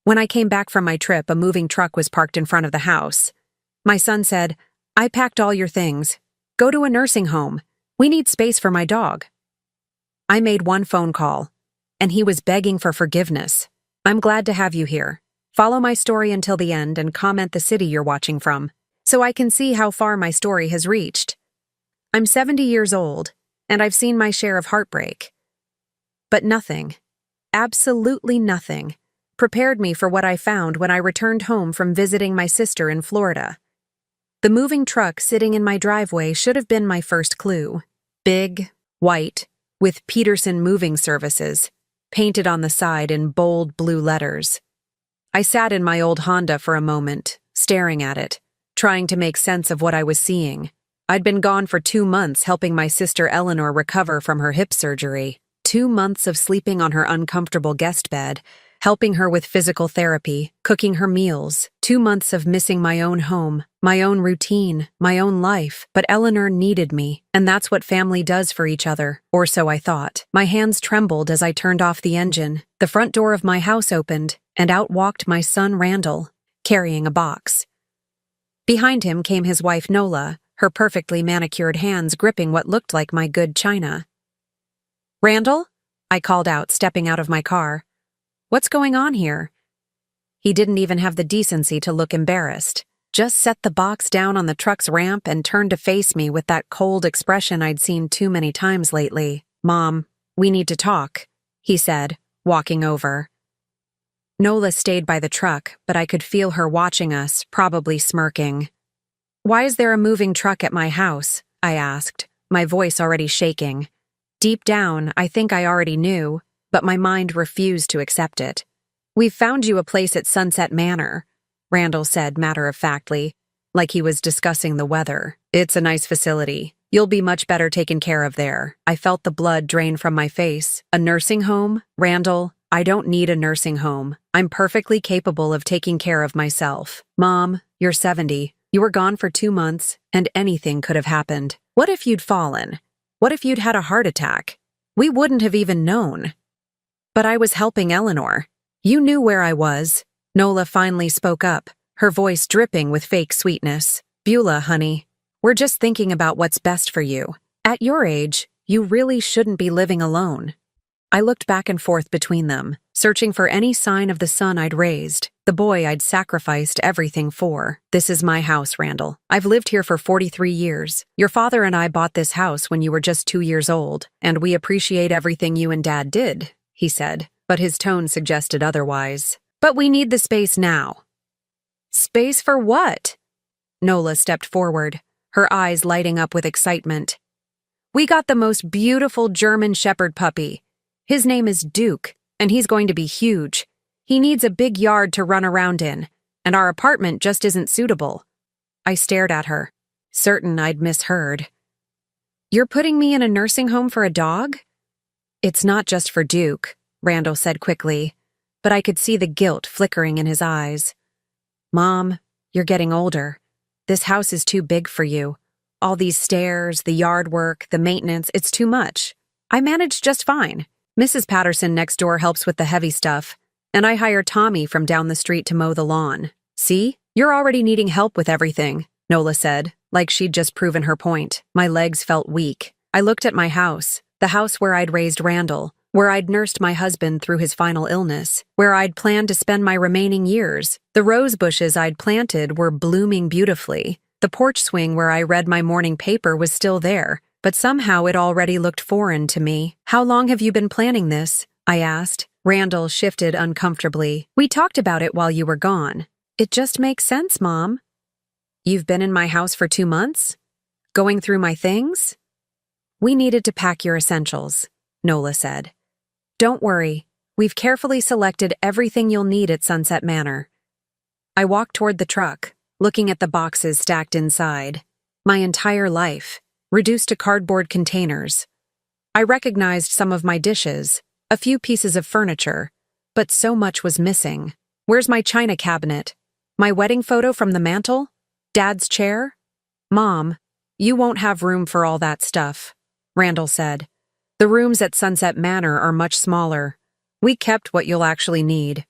When I came back from my trip, a moving truck was parked in front of the house. My son said, "I packed all your things. Go to a nursing home. We need space for my dog." I made one phone call, and he was begging for forgiveness. "I'm glad to have you here. Follow my story until the end and comment the city you're watching from, so I can see how far my story has reached. I'm 70 years old, and I've seen my share of heartbreak. But nothing, absolutely nothing, prepared me for what I found when I returned home from visiting my sister in Florida. The moving truck sitting in my driveway should have been my first clue. Big, white, with Peterson Moving Services, painted on the side in bold blue letters. I sat in my old Honda for a moment, staring at it, trying to make sense of what I was seeing. I'd been gone for 2 months helping my sister Eleanor recover from her hip surgery. 2 months of sleeping on her uncomfortable guest bed, helping her with physical therapy, cooking her meals. 2 months of missing my own home, my own routine, my own life. But Eleanor needed me, and that's what family does for each other, or so I thought. My hands trembled as I turned off the engine. The front door of my house opened, and out walked my son Randall, carrying a box. Behind him came his wife Nola, her perfectly manicured hands gripping what looked like my good china. "Randall?" I called out, stepping out of my car. "What's going on here?" He didn't even have the decency to look embarrassed, just set the box down on the truck's ramp and turned to face me with that cold expression I'd seen too many times lately. "Mom, we need to talk," he said, walking over. Nola stayed by the truck, but I could feel her watching us, probably smirking. "Why is there a moving truck at my house?" I asked, my voice already shaking. Deep down, I think I already knew, but my mind refused to accept it. "We've found you a place at Sunset Manor," Randall said matter-of-factly, like he was discussing the weather. "It's a nice facility. You'll be much better taken care of there." I felt the blood drain from my face. "A nursing home? Randall, I don't need a nursing home. I'm perfectly capable of taking care of myself." "Mom, you're 70. You were gone for 2 months, and anything could have happened. What if you'd fallen? What if you'd had a heart attack? We wouldn't have even known." "But I was helping Eleanor. You knew where I was." Nola finally spoke up, her voice dripping with fake sweetness. "Beulah, honey, we're just thinking about what's best for you. At your age, you really shouldn't be living alone." I looked back and forth between them, searching for any sign of the son I'd raised, the boy I'd sacrificed everything for. "This is my house, Randall. I've lived here for 43 years. Your father and I bought this house when you were just 2 years old, and we appreciate everything you and Dad did," he said, but his tone suggested otherwise. "But we need the space now." "Space for what?" Nola stepped forward, her eyes lighting up with excitement. "We got the most beautiful German Shepherd puppy. His name is Duke, and he's going to be huge. He needs a big yard to run around in, and our apartment just isn't suitable." I stared at her, certain I'd misheard. "You're putting me in a nursing home for a dog?" "It's not just for Duke," Randall said quickly, but I could see the guilt flickering in his eyes. "Mom, you're getting older. This house is too big for you. All these stairs, the yard work, the maintenance, it's too much. I manage just fine. Mrs. Patterson next door helps with the heavy stuff, and I hire Tommy from down the street to mow the lawn. See, you're already needing help with everything," Nola said, like she'd just proven her point. My legs felt weak. I looked at my house, the house where I'd raised Randall, where I'd nursed my husband through his final illness, where I'd planned to spend my remaining years. The rose bushes I'd planted were blooming beautifully. The porch swing where I read my morning paper was still there, but somehow it already looked foreign to me. "How long have you been planning this?" I asked. Randall shifted uncomfortably. "We talked about it while you were gone." "It just makes sense, Mom." "You've been in my house for 2 months? Going through my things?" "We needed to pack your essentials," Nola said. "Don't worry, we've carefully selected everything you'll need at Sunset Manor." I walked toward the truck, looking at the boxes stacked inside. My entire life, reduced to cardboard containers. I recognized some of my dishes, a few pieces of furniture, but so much was missing. Where's my china cabinet? My wedding photo from the mantel? Dad's chair? "Mom, you won't have room for all that stuff," Randall said. "The rooms at Sunset Manor are much smaller. We kept what you'll actually need."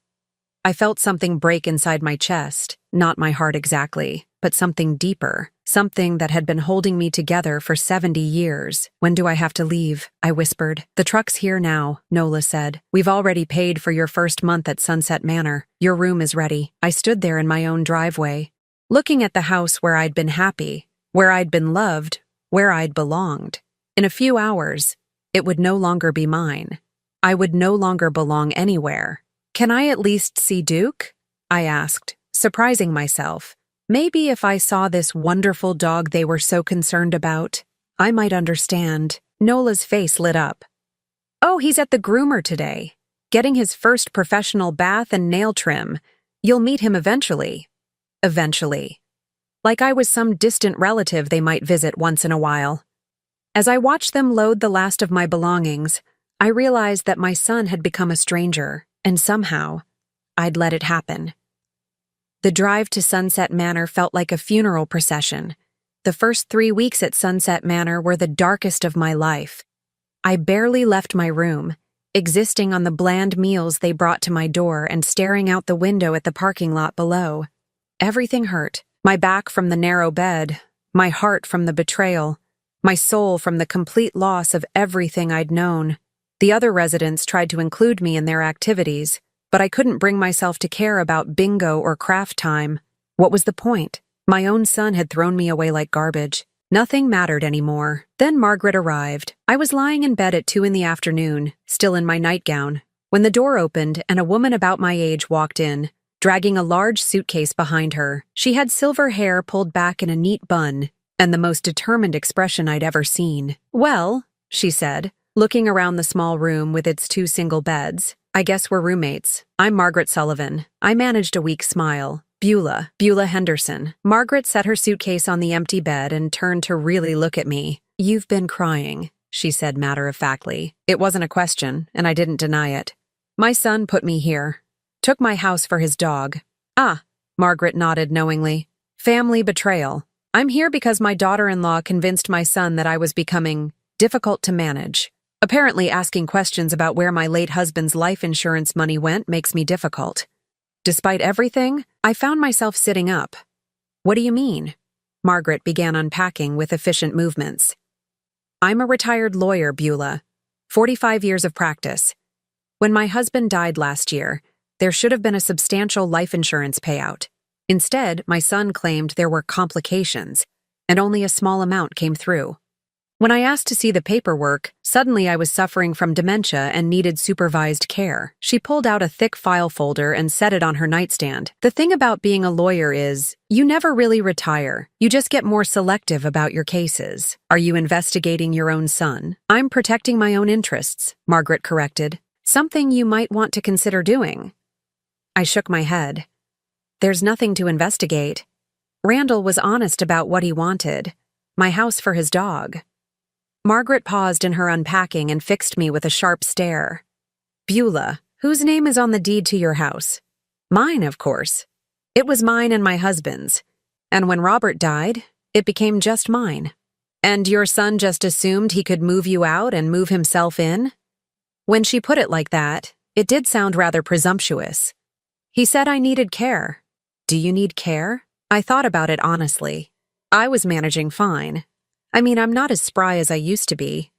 I felt something break inside my chest, not my heart exactly, but something deeper, something that had been holding me together for 70 years. When do I have to leave? I whispered. The truck's here now, Nola said. We've already paid for your first month at Sunset Manor. Your room is ready. I stood there in my own driveway, looking at the house where I'd been happy, where I'd been loved, where I'd belonged. In a few hours, it would no longer be mine. I would no longer belong anywhere. Can I at least see Duke? I asked, surprising myself. Maybe if I saw this wonderful dog they were so concerned about, I might understand. Nola's face lit up. Oh, he's at the groomer today, getting his first professional bath and nail trim. You'll meet him eventually. Eventually. Like I was some distant relative they might visit once in a while. As I watched them load the last of my belongings, I realized that my son had become a stranger, and somehow, I'd let it happen. The drive to Sunset Manor felt like a funeral procession. The first 3 weeks at Sunset Manor were the darkest of my life. I barely left my room, existing on the bland meals they brought to my door and staring out the window at the parking lot below. Everything hurt. My back from the narrow bed, my heart from the betrayal, my soul from the complete loss of everything I'd known. The other residents tried to include me in their activities, but I couldn't bring myself to care about bingo or craft time. What was the point? My own son had thrown me away like garbage. Nothing mattered anymore. Then Margaret arrived. I was lying in bed at 2 in the afternoon, still in my nightgown, when the door opened and a woman about my age walked in, dragging a large suitcase behind her. She had silver hair pulled back in a neat bun, and the most determined expression I'd ever seen. Well, she said, looking around the small room with its 2 single beds. I guess we're roommates. I'm Margaret Sullivan. I managed a weak smile. Beulah Henderson. Margaret set her suitcase on the empty bed and turned to really look at me. You've been crying, she said matter-of-factly. It wasn't a question, and I didn't deny it. My son put me here. Took my house for his dog. Ah, Margaret nodded knowingly. Family betrayal. I'm here because my daughter-in-law convinced my son that I was becoming difficult to manage. Apparently, asking questions about where my late husband's life insurance money went makes me difficult. Despite everything, I found myself sitting up. What do you mean? Margaret began unpacking with efficient movements. I'm a retired lawyer, Beulah. 45 years of practice. When my husband died last year, there should have been a substantial life insurance payout. Instead, my son claimed there were complications, and only a small amount came through. When I asked to see the paperwork, suddenly I was suffering from dementia and needed supervised care. She pulled out a thick file folder and set it on her nightstand. The thing about being a lawyer is, you never really retire. You just get more selective about your cases. Are you investigating your own son? I'm protecting my own interests, Margaret corrected. Something you might want to consider doing. I shook my head. There's nothing to investigate. Randall was honest about what he wanted. My house for his dog. Margaret paused in her unpacking and fixed me with a sharp stare. Beulah, whose name is on the deed to your house? Mine, of course. It was mine and my husband's. And when Robert died, it became just mine. And your son just assumed he could move you out and move himself in? When she put it like that, it did sound rather presumptuous. He said I needed care. Do you need care? I thought about it honestly. I was managing fine. I mean, I'm not as spry as I used to be.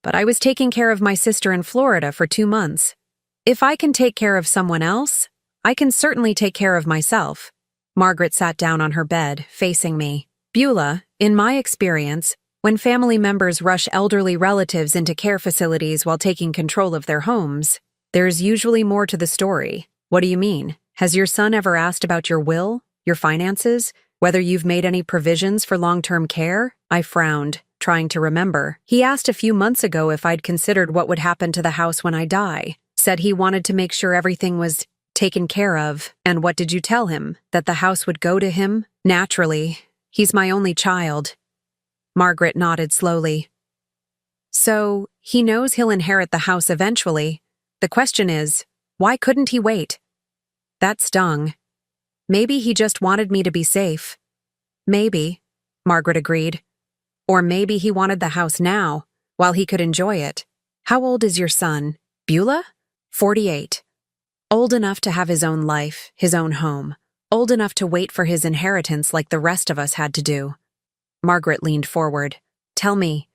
But I was taking care of my sister in Florida for 2 months. If I can take care of someone else, I can certainly take care of myself. Margaret sat down on her bed, facing me. Beulah, in my experience, when family members rush elderly relatives into care facilities while taking control of their homes, there's usually more to the story. What do you mean? Has your son ever asked about your will, your finances, whether you've made any provisions for long-term care? I frowned, trying to remember. He asked a few months ago if I'd considered what would happen to the house when I die. Said he wanted to make sure everything was taken care of. And what did you tell him? That the house would go to him? Naturally. He's my only child. Margaret nodded slowly. So, he knows he'll inherit the house eventually. The question is, why couldn't he wait? That stung. Maybe he just wanted me to be safe. Maybe, Margaret agreed. Or maybe he wanted the house now, while he could enjoy it. How old is your son? Beulah? 48. Old enough to have his own life, his own home. Old enough to wait for his inheritance like the rest of us had to do. Margaret leaned forward. Tell me,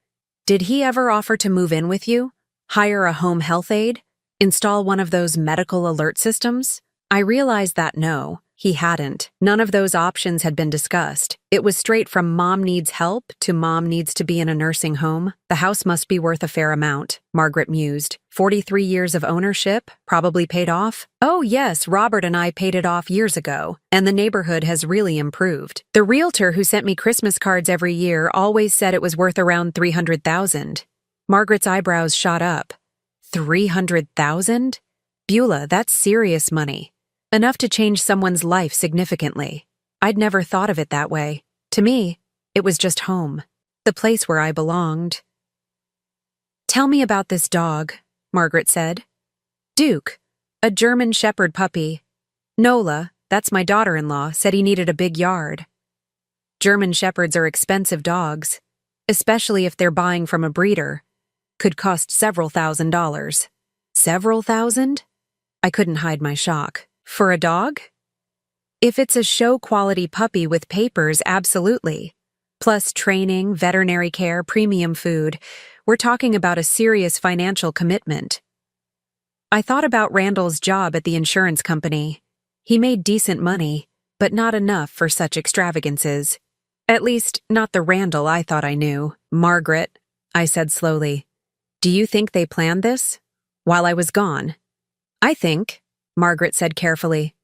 did he ever offer to move in with you? Hire a home health aide? Install one of those medical alert systems? I realized that no, he hadn't. None of those options had been discussed. It was straight from mom needs help to mom needs to be in a nursing home. The house must be worth a fair amount, Margaret mused. 43 years of ownership, probably paid off? Oh yes, Robert and I paid it off years ago, and the neighborhood has really improved. The realtor who sent me Christmas cards every year always said it was worth around $300,000. Margaret's eyebrows shot up. $300,000? Beulah, that's serious money. Enough to change someone's life significantly. I'd never thought of it that way. To me, it was just home. The place where I belonged. Tell me about this dog, Margaret said. Duke, a German Shepherd puppy. Nola, that's my daughter-in-law, said he needed a big yard. German Shepherds are expensive dogs, especially if they're buying from a breeder. Could cost several $1,000s. Several thousand? I couldn't hide my shock. For a dog? If it's a show-quality puppy with papers, absolutely. Plus training, veterinary care, premium food. We're talking about a serious financial commitment. I thought about Randall's job at the insurance company. He made decent money, but not enough for such extravagances. At least, not the Randall I thought I knew. Margaret, I said slowly. Do you think they planned this? While I was gone? I think, Margaret said carefully,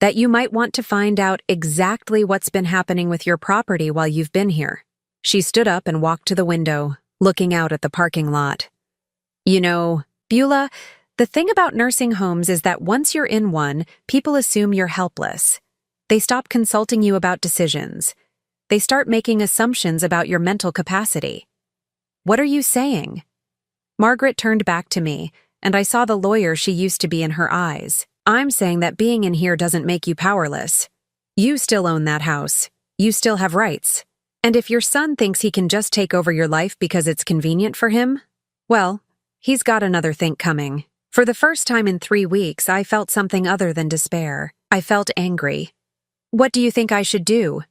that you might want to find out exactly what's been happening with your property while you've been here. She stood up and walked to the window, looking out at the parking lot. You know, Beulah, the thing about nursing homes is that once you're in one, people assume you're helpless. They stop consulting you about decisions. They start making assumptions about your mental capacity. What are you saying? Margaret turned back to me, and I saw the lawyer she used to be in her eyes. I'm saying that being in here doesn't make you powerless. You still own that house. You still have rights. And if your son thinks he can just take over your life because it's convenient for him, well, he's got another think coming. For the first time in 3 weeks, I felt something other than despair. I felt angry. What do you think I should do?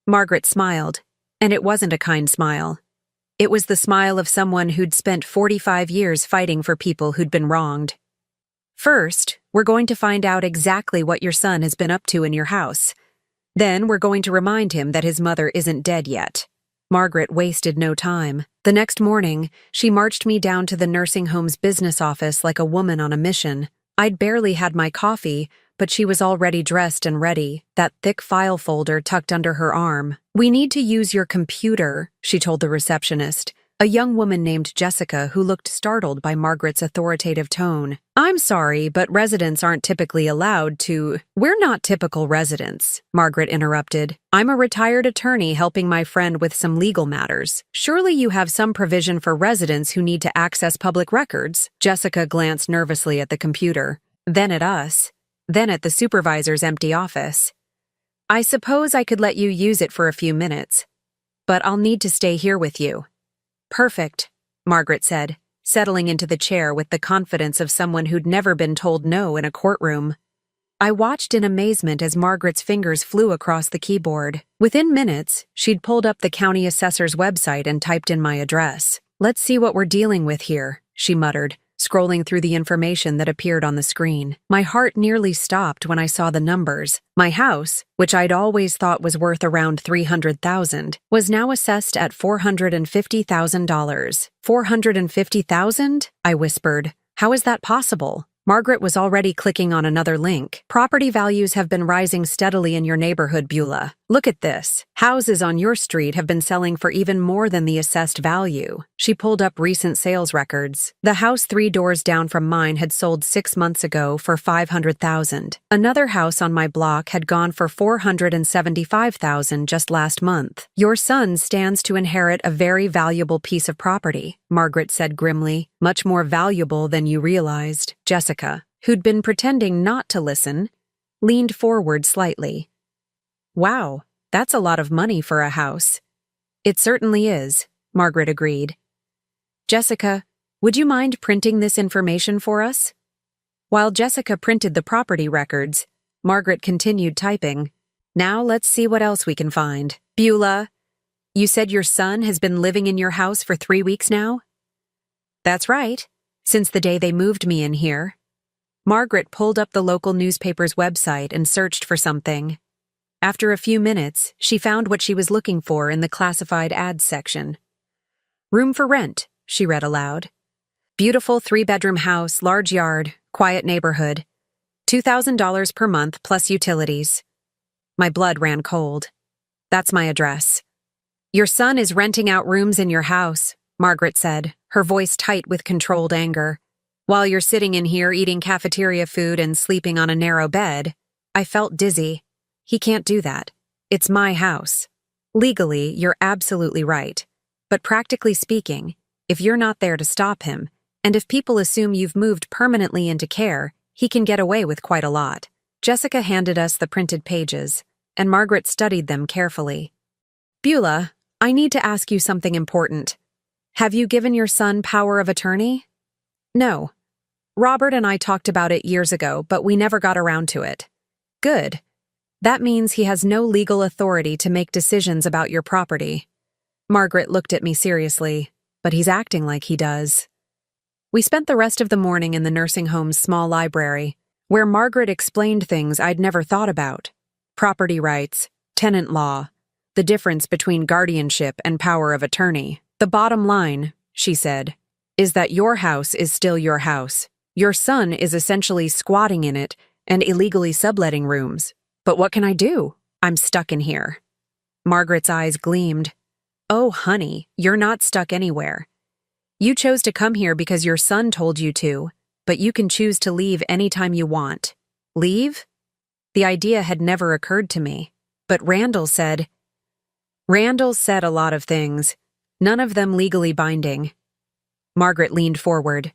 Margaret smiled, and it wasn't a kind smile. It was the smile of someone who'd spent 45 years fighting for people who'd been wronged. First, we're going to find out exactly what your son has been up to in your house. Then we're going to remind him that his mother isn't dead yet. Margaret wasted no time. The next morning, she marched me down to the nursing home's business office like a woman on a mission. I'd barely had my coffee, but she was already dressed and ready, that thick file folder tucked under her arm. We need to use your computer, she told the receptionist, a young woman named Jessica who looked startled by Margaret's authoritative tone. I'm sorry, but residents aren't typically allowed to— We're not typical residents, Margaret interrupted. I'm a retired attorney helping my friend with some legal matters. Surely you have some provision for residents who need to access public records? Jessica glanced nervously at the computer, then at us, then at the supervisor's empty office. I suppose I could let you use it for a few minutes, but I'll need to stay here with you. Perfect, Margaret said, settling into the chair with the confidence of someone who'd never been told no in a courtroom. I watched in amazement as Margaret's fingers flew across the keyboard. Within minutes, she'd pulled up the county assessor's website and typed in my address. Let's see what we're dealing with here, she muttered, scrolling through the information that appeared on the screen. My heart nearly stopped when I saw the numbers. My house, which I'd always thought was worth around $300,000, was now assessed at $450,000. $450,000? I whispered. How is that possible? Margaret was already clicking on another link. Property values have been rising steadily in your neighborhood, Beulah. Look at this. Houses on your street have been selling for even more than the assessed value. She pulled up recent sales records. The house 3 doors down from mine had sold 6 months ago for $500,000. Another house on my block had gone for $475,000 just last month. Your son stands to inherit a very valuable piece of property, Margaret said grimly. Much more valuable than you realized. Jessica, who'd been pretending not to listen, leaned forward slightly. Wow, that's a lot of money for a house. It certainly is, Margaret agreed. Jessica, would you mind printing this information for us? While Jessica printed the property records, Margaret continued typing. Now let's see what else we can find. Beulah, you said your son has been living in your house for 3 weeks now? That's right, since the day they moved me in here. Margaret pulled up the local newspaper's website and searched for something. After a few minutes, she found what she was looking for in the classified ads section. Room for rent, she read aloud. Beautiful 3-bedroom house, large yard, quiet neighborhood. $2,000 per month plus utilities. My blood ran cold. That's my address. Your son is renting out rooms in your house, Margaret said, her voice tight with controlled anger. While you're sitting in here eating cafeteria food and sleeping on a narrow bed, I felt dizzy. He can't do that. It's my house. Legally, you're absolutely right. But practically speaking, if you're not there to stop him, and if people assume you've moved permanently into care, he can get away with quite a lot. Jessica handed us the printed pages, and Margaret studied them carefully. Beulah, I need to ask you something important. Have you given your son power of attorney? No. Robert and I talked about it years ago, but we never got around to it. Good. That means he has no legal authority to make decisions about your property. Margaret looked at me seriously, but he's acting like he does. We spent the rest of the morning in the nursing home's small library, where Margaret explained things I'd never thought about. Property rights, tenant law, the difference between guardianship and power of attorney. The bottom line, she said, is that your house is still your house. Your son is essentially squatting in it and illegally subletting rooms. But what can I do? I'm stuck in here. Margaret's eyes gleamed. Oh, honey, you're not stuck anywhere. You chose to come here because your son told you to, but you can choose to leave anytime you want. Leave? The idea had never occurred to me, but Randall said a lot of things, none of them legally binding. Margaret leaned forward.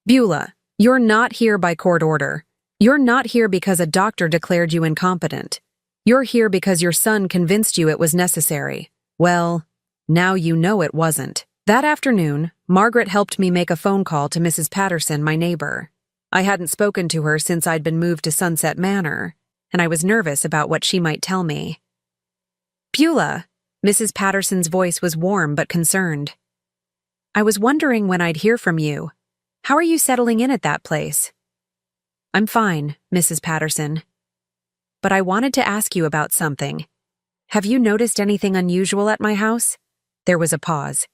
Beulah, you're not here by court order. You're not here because a doctor declared you incompetent. You're here because your son convinced you it was necessary. Well, now you know it wasn't. That afternoon, Margaret helped me make a phone call to Mrs. Patterson, my neighbor. I hadn't spoken to her since I'd been moved to Sunset Manor, and I was nervous about what she might tell me. Beulah, Mrs. Patterson's voice was warm but concerned. I was wondering when I'd hear from you. How are you settling in at that place? I'm fine, Mrs. Patterson. But I wanted to ask you about something. Have you noticed anything unusual at my house? There was a pause.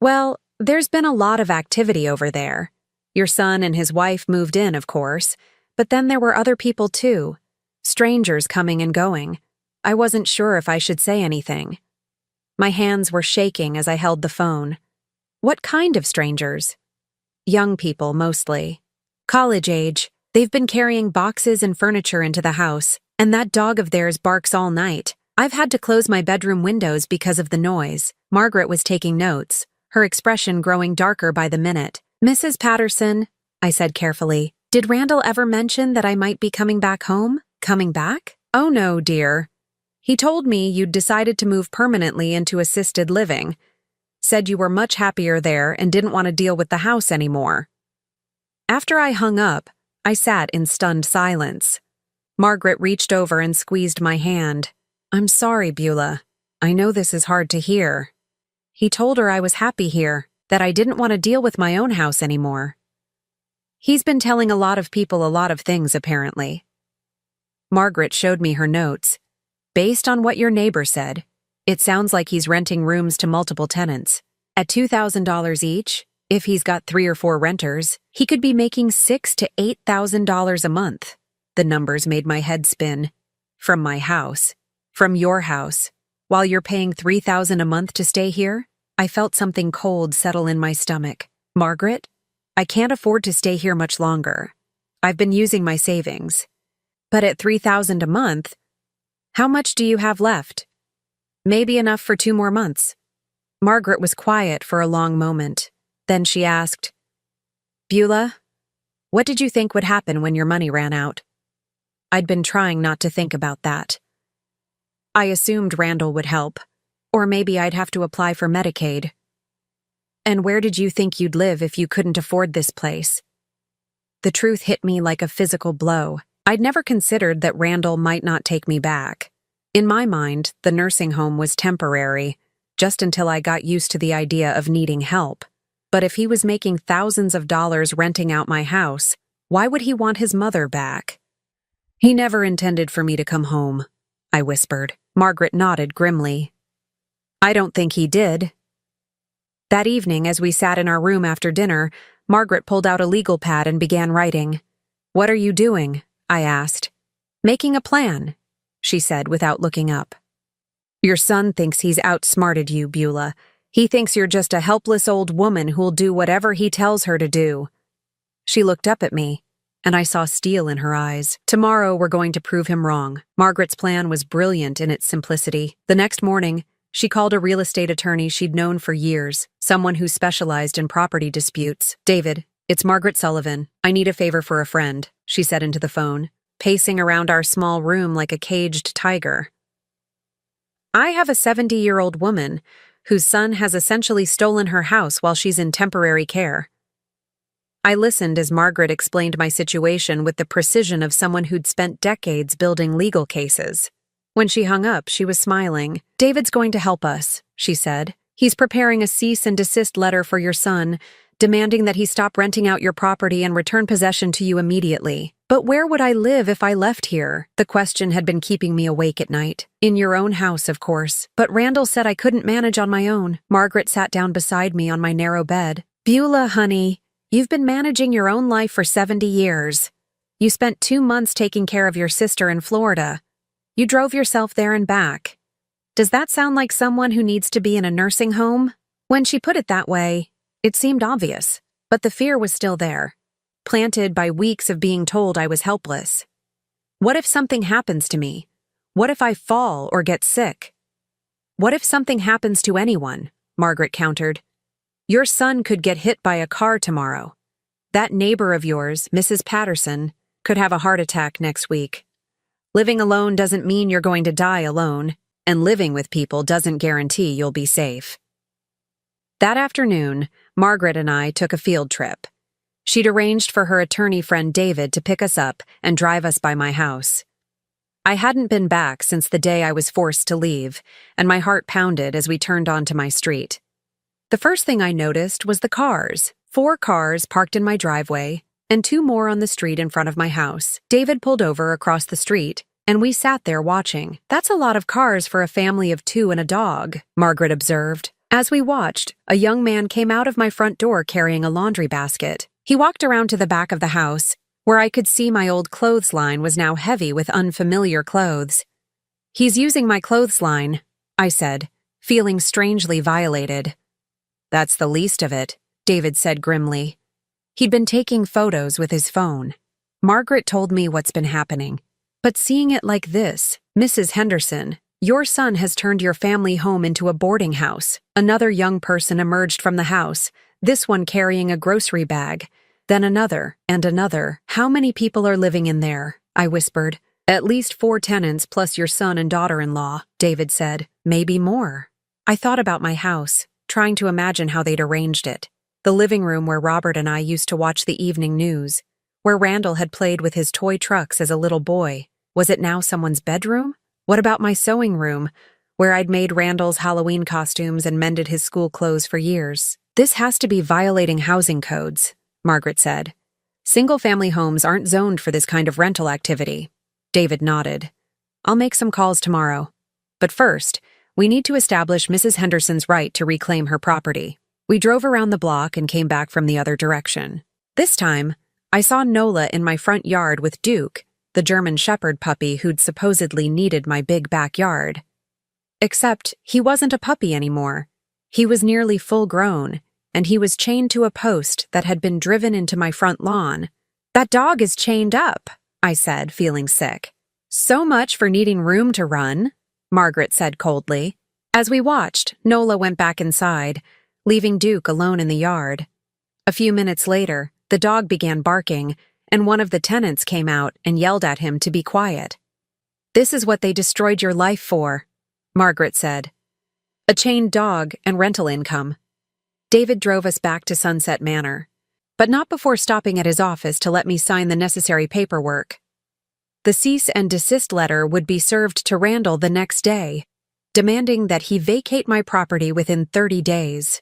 Well, there's been a lot of activity over there. Your son and his wife moved in, of course, but then there were other people too. Strangers coming and going. I wasn't sure if I should say anything. My hands were shaking as I held the phone. What kind of strangers? Young people, mostly. College age. They've been carrying boxes and furniture into the house, and that dog of theirs barks all night. I've had to close my bedroom windows because of the noise. Margaret was taking notes, her expression growing darker by the minute. Mrs. Patterson, I said carefully, did Randall ever mention that I might be coming back home? Coming back? Oh no, dear. He told me you'd decided to move permanently into assisted living. Said you were much happier there and didn't want to deal with the house anymore. After I hung up, I sat in stunned silence. Margaret reached over and squeezed my hand. I'm sorry, Beulah. I know this is hard to hear. He told her I was happy here, that I didn't want to deal with my own house anymore. He's been telling a lot of people a lot of things, apparently. Margaret showed me her notes. Based on what your neighbor said, it sounds like he's renting rooms to multiple tenants. At $2,000 each, if he's got 3 or 4 renters, he could be making $6,000 to $8,000 a month. The numbers made my head spin. From my house. From your house. While you're paying $3,000 a month to stay here, I felt something cold settle in my stomach. Margaret, I can't afford to stay here much longer. I've been using my savings. But at $3,000 a month, how much do you have left? Maybe enough for 2 more months. Margaret was quiet for a long moment. Then she asked, Beulah, what did you think would happen when your money ran out? I'd been trying not to think about that. I assumed Randall would help, or maybe I'd have to apply for Medicaid. And where did you think you'd live if you couldn't afford this place? the truth hit me like a physical blow. I'd never considered that Randall might not take me back. In my mind, the nursing home was temporary, just until I got used to the idea of needing help. But if he was making thousands of dollars renting out my house, why would he want his mother back? He never intended for me to come home, I whispered. Margaret nodded grimly. I don't think he did. That evening, as we sat in our room after dinner, Margaret pulled out a legal pad and began writing. What are you doing? I asked. Making a plan, she said without looking up. Your son thinks he's outsmarted you, Beulah. He thinks you're just a helpless old woman who'll do whatever he tells her to do. She looked up at me, and I saw steel in her eyes. Tomorrow we're going to prove him wrong. Margaret's plan was brilliant in its simplicity. The next morning, she called a real estate attorney she'd known for years, someone who specialized in property disputes. David, it's Margaret Sullivan. I need a favor for a friend, she said into the phone, pacing around our small room like a caged tiger. I have a 70-year-old woman whose son has essentially stolen her house while she's in temporary care. I listened as Margaret explained my situation with the precision of someone who'd spent decades building legal cases. When she hung up, she was smiling. David's going to help us, she said. He's preparing a cease and desist letter for your son, demanding that he stop renting out your property and return possession to you immediately. But where would I live if I left here? The question had been keeping me awake at night. In your own house, of course. But Randall said I couldn't manage on my own. Margaret sat down beside me on my narrow bed. Beulah, honey, you've been managing your own life for 70 years. You spent 2 months taking care of your sister in Florida. You drove yourself there and back. Does that sound like someone who needs to be in a nursing home? When she put it that way, it seemed obvious, but the fear was still there, planted by weeks of being told I was helpless. What if something happens to me? What if I fall or get sick? What if something happens to anyone? Margaret countered. Your son could get hit by a car tomorrow. That neighbor of yours, Mrs. Patterson, could have a heart attack next week. Living alone doesn't mean you're going to die alone, and living with people doesn't guarantee you'll be safe. That afternoon, Margaret and I took a field trip. She'd arranged for her attorney friend David to pick us up and drive us by my house. I hadn't been back since the day I was forced to leave, and my heart pounded as we turned onto my street. The first thing I noticed was the cars. 4 cars parked in my driveway, and 2 more on the street in front of my house. David pulled over across the street, and we sat there watching. That's a lot of cars for a family of 2 and a dog, Margaret observed. As we watched, a young man came out of my front door carrying a laundry basket. He walked around to the back of the house, where I could see my old clothesline was now heavy with unfamiliar clothes. He's using my clothesline, I said, feeling strangely violated. That's the least of it, David said grimly. He'd been taking photos with his phone. Margaret told me what's been happening. But seeing it like this, Mrs. Henderson, your son has turned your family home into a boarding house. Another young person emerged from the house, this one carrying a grocery bag. Then another, and another. How many people are living in there? I whispered. At least 4 tenants plus your son and daughter-in-law, David said. Maybe more. I thought about my house, trying to imagine how they'd arranged it. The living room where Robert and I used to watch the evening news, where Randall had played with his toy trucks as a little boy. Was it now someone's bedroom? What about my sewing room, where I'd made Randall's Halloween costumes and mended his school clothes for years? This has to be violating housing codes, Margaret said. Single-family homes aren't zoned for this kind of rental activity. David nodded. I'll make some calls tomorrow. But first, we need to establish Mrs. Henderson's right to reclaim her property. We drove around the block and came back from the other direction. This time, I saw Nola in my front yard with Duke, the German Shepherd puppy who'd supposedly needed my big backyard. Except he wasn't a puppy anymore. He was nearly full-grown, and he was chained to a post that had been driven into my front lawn. That dog is chained up, I said, feeling sick. So much for needing room to run, Margaret said coldly. As we watched, Nola went back inside, leaving Duke alone in the yard. A few minutes later, the dog began barking, and one of the tenants came out and yelled at him to be quiet. This is what they destroyed your life for, Margaret said. A chained dog and rental income. David drove us back to Sunset Manor. but not before stopping at his office to let me sign the necessary paperwork. The cease and desist letter would be served to Randall the next day, demanding that he vacate my property within 30 days.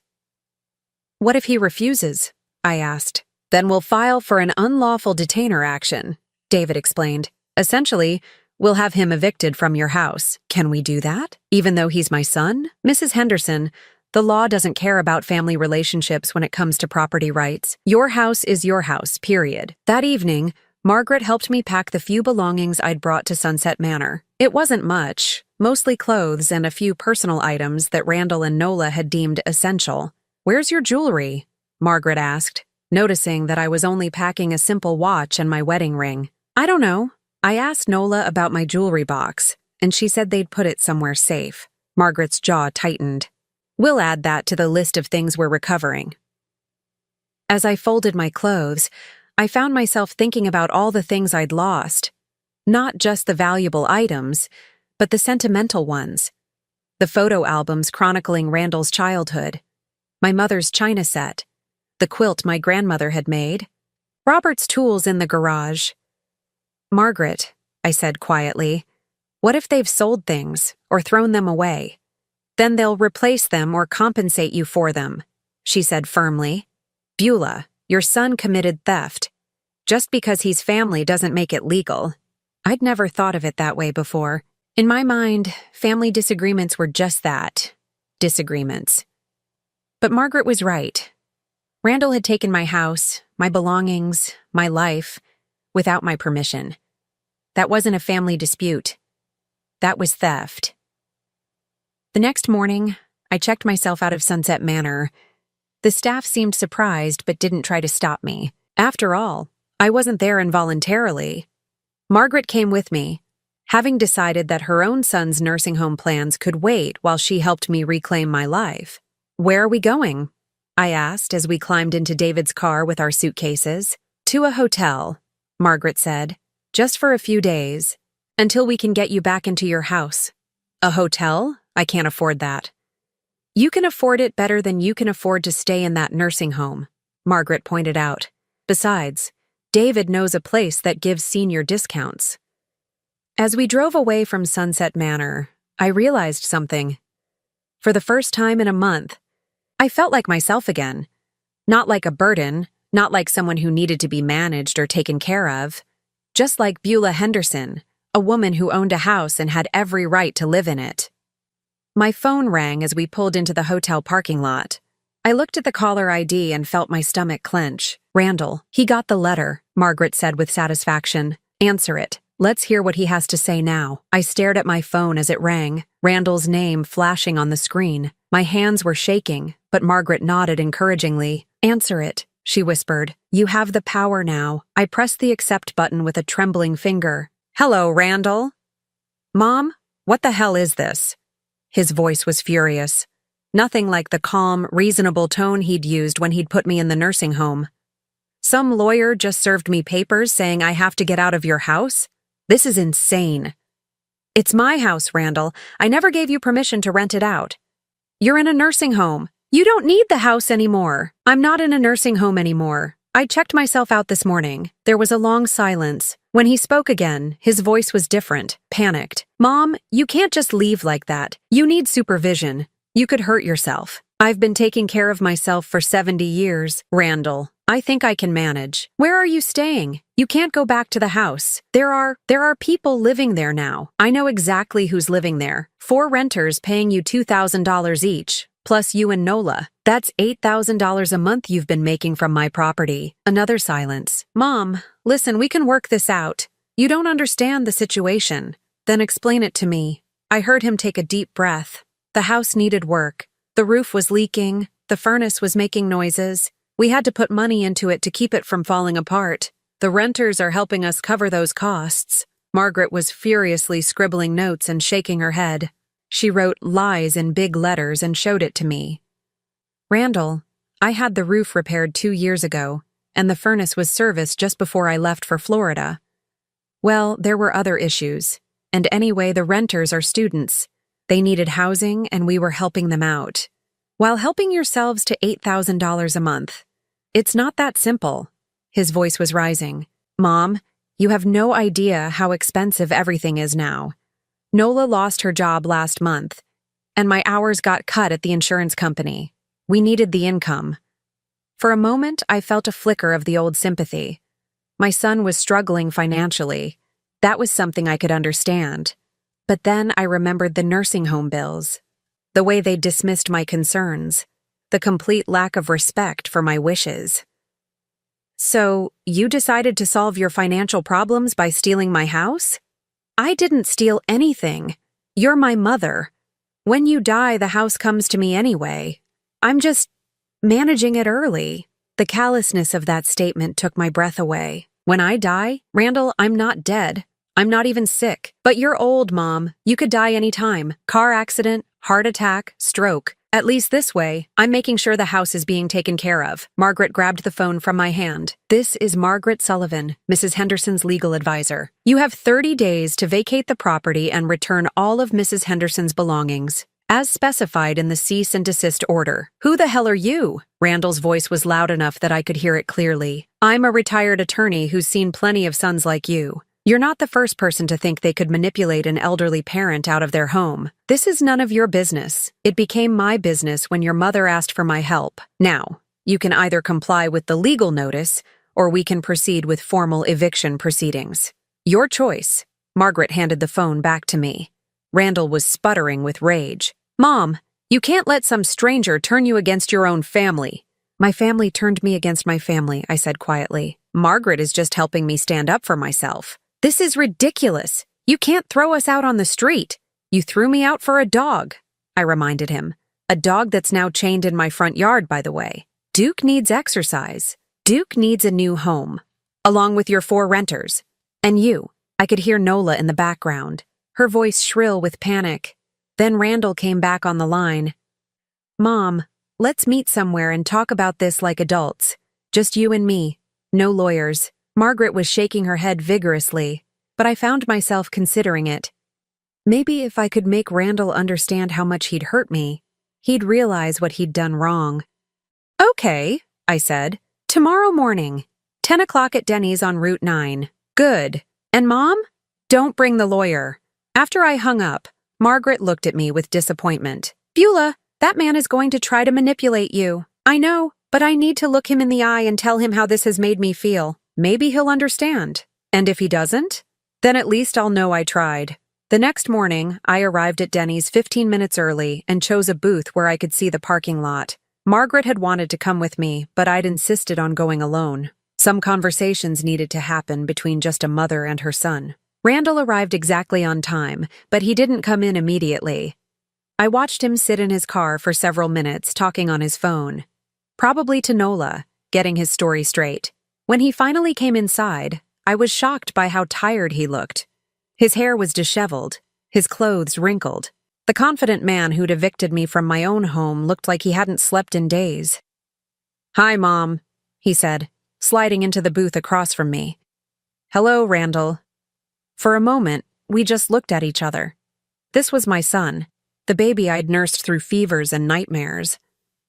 "What if he refuses?" I asked. "Then we'll file for an unlawful detainer action," David explained. "Essentially, we'll have him evicted from your house." "Can we do that? Even though he's my son?" "Mrs. Henderson, the law doesn't care about family relationships when it comes to property rights. Your house is your house, period." That evening, Margaret helped me pack the few belongings I'd brought to Sunset Manor. It wasn't much, mostly clothes and a few personal items that Randall and Nola had deemed essential. "Where's your jewelry?" Margaret asked, noticing that I was only packing a simple watch and my wedding ring. "I don't know. I asked Nola about my jewelry box, and she said they'd put it somewhere safe." Margaret's jaw tightened. "We'll add that to the list of things we're recovering." As I folded my clothes, I found myself thinking about all the things I'd lost. Not just the valuable items, but the sentimental ones. The photo albums chronicling Randall's childhood, my mother's china set, the quilt my grandmother had made, Robert's tools in the garage. "Margaret," I said quietly, "what if they've sold things or thrown them away? Then they'll replace them or compensate you for them," she said firmly. "Beulah, your son committed theft. Just because he's family doesn't make it legal." I'd never thought of it that way before. In my mind, family disagreements were just that, disagreements. But Margaret was right. Randall had taken my house, my belongings, my life, without my permission. That wasn't a family dispute. That was theft. The next morning, I checked myself out of Sunset Manor. The staff seemed surprised but didn't try to stop me. After all, I wasn't there involuntarily. Margaret came with me, having decided that her own son's nursing home plans could wait while she helped me reclaim my life. "Where are we going?" I asked as we climbed into David's car with our suitcases. "To a hotel," Margaret said. "Just for a few days, until we can get you back into your house." "A hotel? I can't afford that." "You can afford it better than you can afford to stay in that nursing home," Margaret pointed out. "Besides, David knows a place that gives senior discounts." As we drove away from Sunset Manor, I realized something. For the first time in a month, I felt like myself again. Not like a burden, not like someone who needed to be managed or taken care of. Just like Beulah Henderson, a woman who owned a house and had every right to live in it. My phone rang as we pulled into the hotel parking lot. I looked at the caller ID and felt my stomach clench. "Randall, he got the letter," Margaret said with satisfaction. "Answer it. Let's hear what he has to say now." I stared at my phone as it rang, Randall's name flashing on the screen. My hands were shaking, but Margaret nodded encouragingly. "Answer it," she whispered. "You have the power now." I pressed the accept button with a trembling finger. "Hello, Randall." "Mom, what the hell is this?" His voice was furious. Nothing like the calm, reasonable tone he'd used when he'd put me in the nursing home. "Some lawyer just served me papers saying I have to get out of your house? This is insane." "It's my house, Randall. I never gave you permission to rent it out. You're in a nursing home. You don't need the house anymore." "I'm not in a nursing home anymore. I checked myself out this morning." There was a long silence. When he spoke again, his voice was different, panicked. "Mom, you can't just leave like that. You need supervision. You could hurt yourself." "I've been taking care of myself for 70 years, Randall. I think I can manage." "Where are you staying? You can't go back to the house. There are people living there now. I know exactly who's living there. 4 renters paying you $2,000 each, plus you and Nola. That's $8,000 a month you've been making from my property." Another silence. "Mom, listen, we can work this out. You don't understand the situation. Then explain it to me." I heard him take a deep breath. The house needed work. The roof was leaking. The furnace was making noises. We had to put money into it to keep it from falling apart. The renters are helping us cover those costs. Margaret was furiously scribbling notes and shaking her head. She wrote lies in big letters and showed it to me. "Randall, I had the roof repaired 2 years ago, and the furnace was serviced just before I left for Florida. Well, there were other issues. And anyway, the renters are students. They needed housing, and we were helping them out. While helping yourselves to $8,000 a month. It's not that simple. His voice was rising. Mom, you have no idea how expensive everything is now. Nola lost her job last month, and my hours got cut at the insurance company. We needed the income. For a moment, I felt a flicker of the old sympathy. My son was struggling financially. That was something I could understand. But then I remembered the nursing home bills, the way they dismissed my concerns, the complete lack of respect for my wishes. So, you decided to solve your financial problems by stealing my house? I didn't steal anything. You're my mother. When you die, the house comes to me anyway. I'm just managing it early. The callousness of that statement took my breath away. When I die, Randall, I'm not dead. I'm not even sick. But you're old, Mom. You could die anytime. Car accident, heart attack, stroke. At least this way, I'm making sure the house is being taken care of. Margaret grabbed the phone from my hand. This is Margaret Sullivan, Mrs. Henderson's legal advisor. You have 30 days to vacate the property and return all of Mrs. Henderson's belongings, as specified in the cease and desist order. Who the hell are you? Randall's voice was loud enough that I could hear it clearly. I'm a retired attorney who's seen plenty of sons like you. You're not the first person to think they could manipulate an elderly parent out of their home. This is none of your business. It became my business when your mother asked for my help. Now, you can either comply with the legal notice, or we can proceed with formal eviction proceedings. Your choice. Margaret handed the phone back to me. Randall was sputtering with rage. Mom, you can't let some stranger turn you against your own family. My family turned me against my family, I said quietly. Margaret is just helping me stand up for myself. This is ridiculous. You can't throw us out on the street. You threw me out for a dog, I reminded him. A dog that's now chained in my front yard, by the way. Duke needs exercise. Duke needs a new home, along with your 4 renters. And you. I could hear Nola in the background, her voice shrill with panic. Then Randall came back on the line. Mom, let's meet somewhere and talk about this like adults. Just you and me. No lawyers. Margaret was shaking her head vigorously, but I found myself considering it. Maybe if I could make Randall understand how much he'd hurt me, he'd realize what he'd done wrong. Okay, I said. Tomorrow morning, 10 o'clock at Denny's on Route 9. Good. And Mom? Don't bring the lawyer. After I hung up, Margaret looked at me with disappointment. Beulah, that man is going to try to manipulate you. I know, but I need to look him in the eye and tell him how this has made me feel. Maybe he'll understand. And if he doesn't, then at least I'll know I tried. The next morning, I arrived at Denny's 15 minutes early and chose a booth where I could see the parking lot. Margaret had wanted to come with me, but I'd insisted on going alone. Some conversations needed to happen between just a mother and her son. Randall arrived exactly on time, but he didn't come in immediately. I watched him sit in his car for several minutes talking on his phone. Probably to Nola, getting his story straight. When he finally came inside, I was shocked by how tired he looked. His hair was disheveled, his clothes wrinkled. The confident man who'd evicted me from my own home looked like he hadn't slept in days. Hi, Mom, he said, sliding into the booth across from me. Hello, Randall. For a moment, we just looked at each other. This was my son, the baby I'd nursed through fevers and nightmares.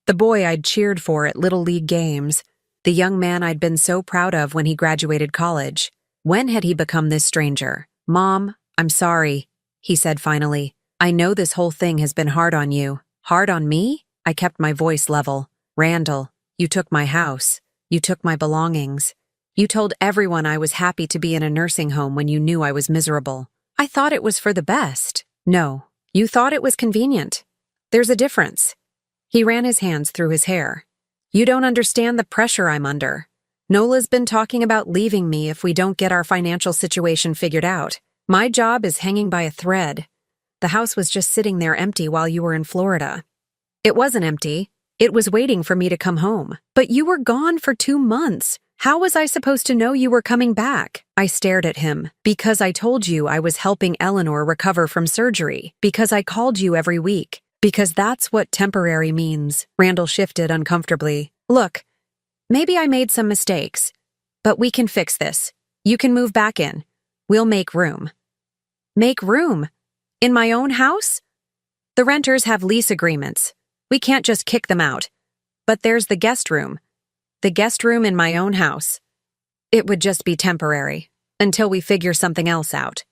The boy I'd cheered for at Little League games. The young man I'd been so proud of when he graduated college. When had he become this stranger? Mom, I'm sorry, he said finally. I know this whole thing has been hard on you. Hard on me? I kept my voice level. Randall, you took my house. You took my belongings. You told everyone I was happy to be in a nursing home when you knew I was miserable. I thought it was for the best. No, you thought it was convenient. There's a difference. He ran his hands through his hair. You don't understand the pressure I'm under. Nola's been talking about leaving me if we don't get our financial situation figured out. My job is hanging by a thread. The house was just sitting there empty while you were in Florida. It wasn't empty. It was waiting for me to come home. But you were gone for 2 months. How was I supposed to know you were coming back? I stared at him. Because I told you I was helping Eleanor recover from surgery. Because I called you every week. Because that's what temporary means. Randall shifted uncomfortably. Look, maybe I made some mistakes, but we can fix this. You can move back in. We'll make room. Make room? In my own house? The renters have lease agreements. We can't just kick them out. But there's the guest room. the guest room in my own house. It would just be temporary, until we figure something else out.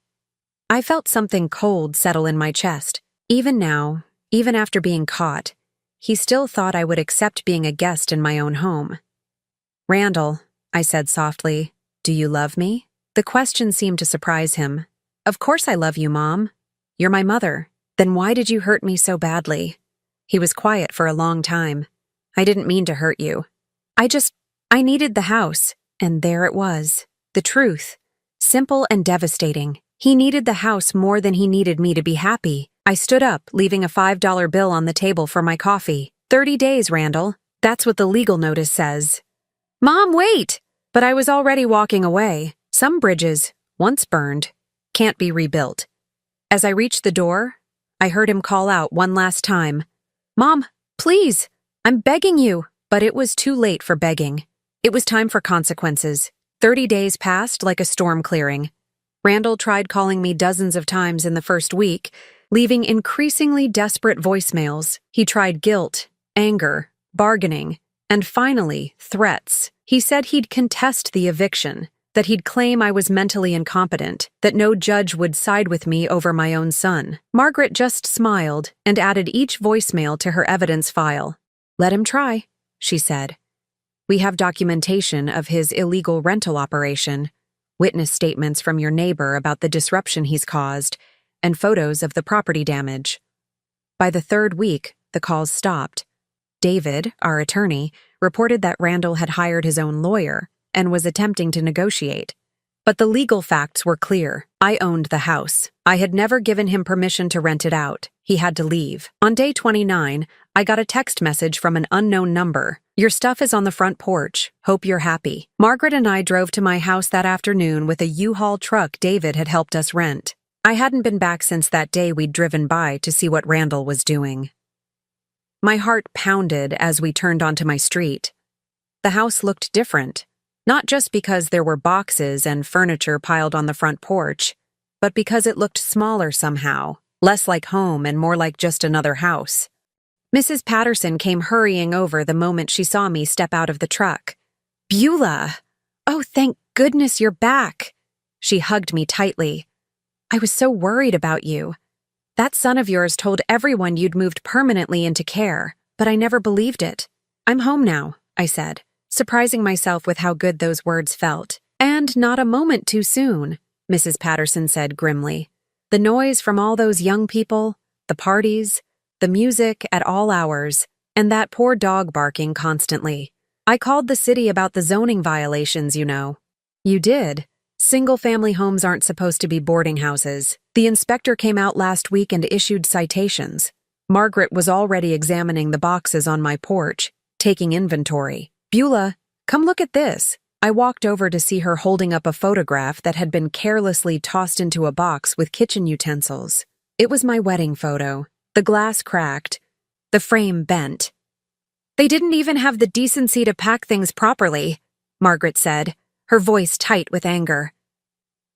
I felt something cold settle in my chest. Even now, even after being caught, he still thought I would accept being a guest in my own home. "Randall," I said softly, "do you love me?" The question seemed to surprise him. "Of course I love you, Mom. You're my mother. Then why did you hurt me so badly?" He was quiet for a long time. "I didn't mean to hurt you. I needed the house." And there it was. The truth. Simple and devastating. He needed the house more than he needed me to be happy. I stood up, leaving a $5 bill on the table for my coffee. 30 days, Randall. That's what the legal notice says. "Mom, wait!" But I was already walking away. Some bridges, once burned, can't be rebuilt. As I reached the door, I heard him call out one last time, "Mom, please, I'm begging you." But it was too late for begging. It was time for consequences. 30 days passed like a storm clearing. Randall tried calling me dozens of times in the first week, leaving increasingly desperate voicemails. He tried guilt, anger, bargaining, and finally, threats. He said he'd contest the eviction, that he'd claim I was mentally incompetent, that no judge would side with me over my own son. Margaret just smiled and added each voicemail to her evidence file. "Let him try," she said. "We have documentation of his illegal rental operation, witness statements from your neighbor about the disruption he's caused, and photos of the property damage." By the third week, the calls stopped. David, our attorney, reported that Randall had hired his own lawyer and was attempting to negotiate. But the legal facts were clear. I owned the house. I had never given him permission to rent it out. He had to leave. On day 29, I got a text message from an unknown number. "Your stuff is on the front porch. Hope you're happy." Margaret and I drove to my house that afternoon with a U-Haul truck David had helped us rent. I hadn't been back since that day we'd driven by to see what Randall was doing. My heart pounded as we turned onto my street. The house looked different. Not just because there were boxes and furniture piled on the front porch, but because it looked smaller somehow, less like home and more like just another house. Mrs. Patterson came hurrying over the moment she saw me step out of the truck. "Beulah! Oh, thank goodness you're back!" She hugged me tightly. "I was so worried about you. That son of yours told everyone you'd moved permanently into care, but I never believed it." "I'm home now," I said, surprising myself with how good those words felt. "And not a moment too soon," Mrs. Patterson said grimly. "The noise from all those young people, the parties, the music at all hours, and that poor dog barking constantly. I called the city about the zoning violations, you know." "You did? Single-family homes aren't supposed to be boarding houses. The inspector came out last week and issued citations." Margaret was already examining the boxes on my porch, taking inventory. "Beulah, come look at this." I walked over to see her holding up a photograph that had been carelessly tossed into a box with kitchen utensils. It was my wedding photo. The glass cracked. The frame bent. "They didn't even have the decency to pack things properly," Margaret said, her voice tight with anger.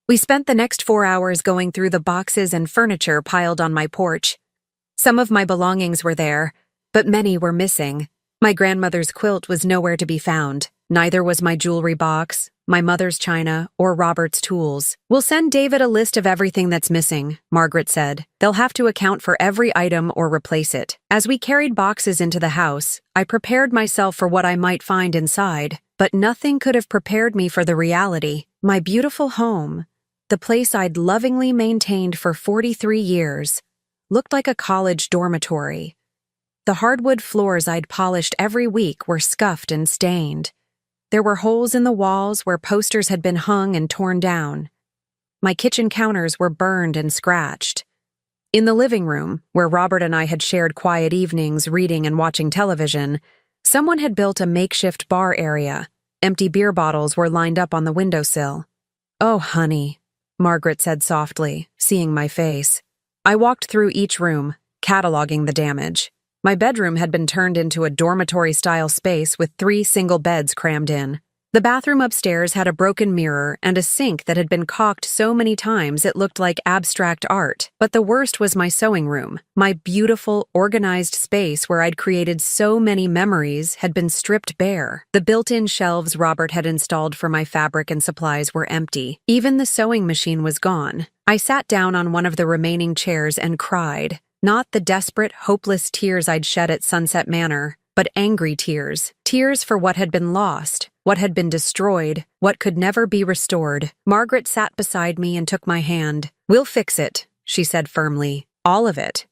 We spent the next 4 hours going through the boxes and furniture piled on my porch. Some of my belongings were there, but many were missing. My grandmother's quilt was nowhere to be found. Neither was my jewelry box, my mother's china, or Robert's tools. "We'll send David a list of everything that's missing," Margaret said. "They'll have to account for every item or replace it." As we carried boxes into the house, I prepared myself for what I might find inside, but nothing could have prepared me for the reality. My beautiful home, the place I'd lovingly maintained for 43 years, looked like a college dormitory. The hardwood floors I'd polished every week were scuffed and stained. There were holes in the walls where posters had been hung and torn down. My kitchen counters were burned and scratched. In the living room, where Robert and I had shared quiet evenings reading and watching television, someone had built a makeshift bar area. Empty beer bottles were lined up on the windowsill. "Oh, honey," Margaret said softly, seeing my face. I walked through each room, cataloging the damage. My bedroom had been turned into a dormitory-style space with 3 single beds crammed in. The bathroom upstairs had a broken mirror and a sink that had been caulked so many times it looked like abstract art. But the worst was my sewing room. My beautiful, organized space where I'd created so many memories had been stripped bare. The built-in shelves Robert had installed for my fabric and supplies were empty. Even the sewing machine was gone. I sat down on one of the remaining chairs and cried. Not the desperate, hopeless tears I'd shed at Sunset Manor, but angry tears. Tears for what had been lost, what had been destroyed, what could never be restored. Margaret sat beside me and took my hand. "We'll fix it," she said firmly. "All of it.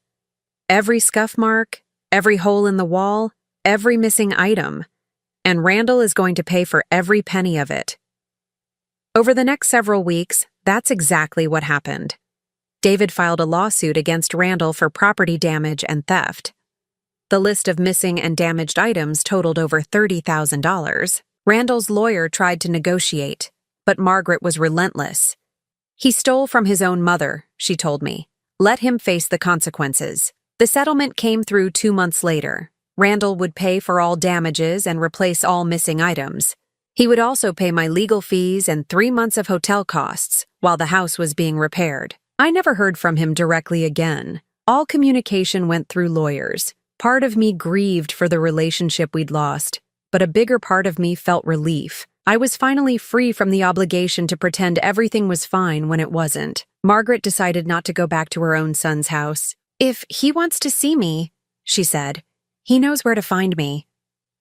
Every scuff mark, every hole in the wall, every missing item. And Randall is going to pay for every penny of it." Over the next several weeks, that's exactly what happened. David filed a lawsuit against Randall for property damage and theft. The list of missing and damaged items totaled over $30,000. Randall's lawyer tried to negotiate, but Margaret was relentless. "He stole from his own mother," she told me. "Let him face the consequences." The settlement came through 2 months later. Randall would pay for all damages and replace all missing items. He would also pay my legal fees and 3 months of hotel costs while the house was being repaired. I never heard from him directly again. All communication went through lawyers. Part of me grieved for the relationship we'd lost, but a bigger part of me felt relief. I was finally free from the obligation to pretend everything was fine when it wasn't. Margaret decided not to go back to her own son's house. "If he wants to see me," she said, "he knows where to find me."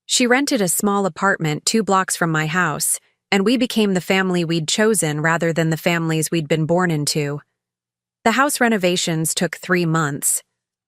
She rented a small apartment 2 blocks from my house, and we became the family we'd chosen rather than the families we'd been born into. The house renovations took 3 months.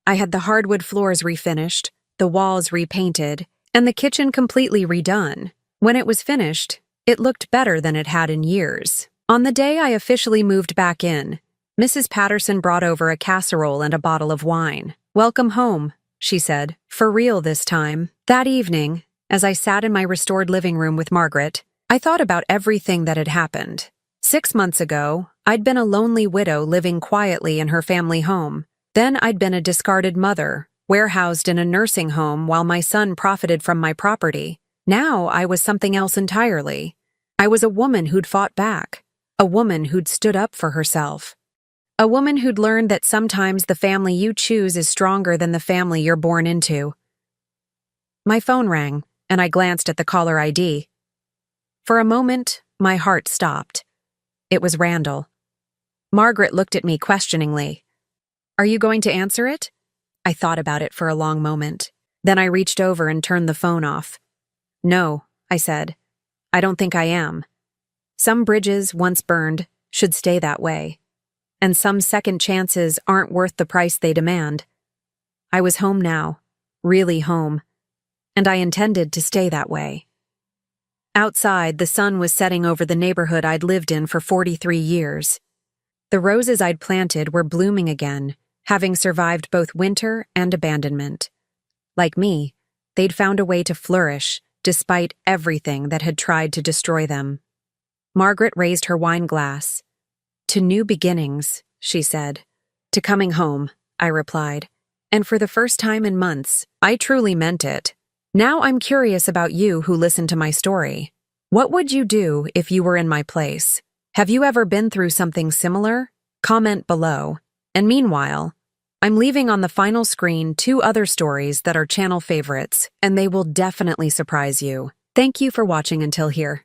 I had the hardwood floors refinished, the walls repainted, and the kitchen completely redone. When it was finished, it looked better than it had in years. On the day I officially moved back in, Mrs. Patterson brought over a casserole and a bottle of wine. "Welcome home," she said, "for real this time." That evening, as I sat in my restored living room with Margaret, I thought about everything that had happened. 6 months ago, I'd been a lonely widow living quietly in her family home. Then I'd been a discarded mother, warehoused in a nursing home while my son profited from my property. Now I was something else entirely. I was a woman who'd fought back, a woman who'd stood up for herself, a woman who'd learned that sometimes the family you choose is stronger than the family you're born into. My phone rang, and I glanced at the caller ID. For a moment, my heart stopped. It was Randall. Margaret looked at me questioningly. "Are you going to answer it?" I thought about it for a long moment. Then I reached over and turned the phone off. "No," I said. "I don't think I am. Some bridges, once burned, should stay that way. And some second chances aren't worth the price they demand." I was home now, really home, and I intended to stay that way. Outside, the sun was setting over the neighborhood I'd lived in for 43 years. The roses I'd planted were blooming again, having survived both winter and abandonment. Like me, they'd found a way to flourish, despite everything that had tried to destroy them. Margaret raised her wine glass. "To new beginnings," she said. "To coming home," I replied. And for the first time in months, I truly meant it. Now I'm curious about you who listened to my story. What would you do if you were in my place? Have you ever been through something similar? Comment below. And meanwhile, I'm leaving on the final screen 2 other stories that are channel favorites, and they will definitely surprise you. Thank you for watching until here.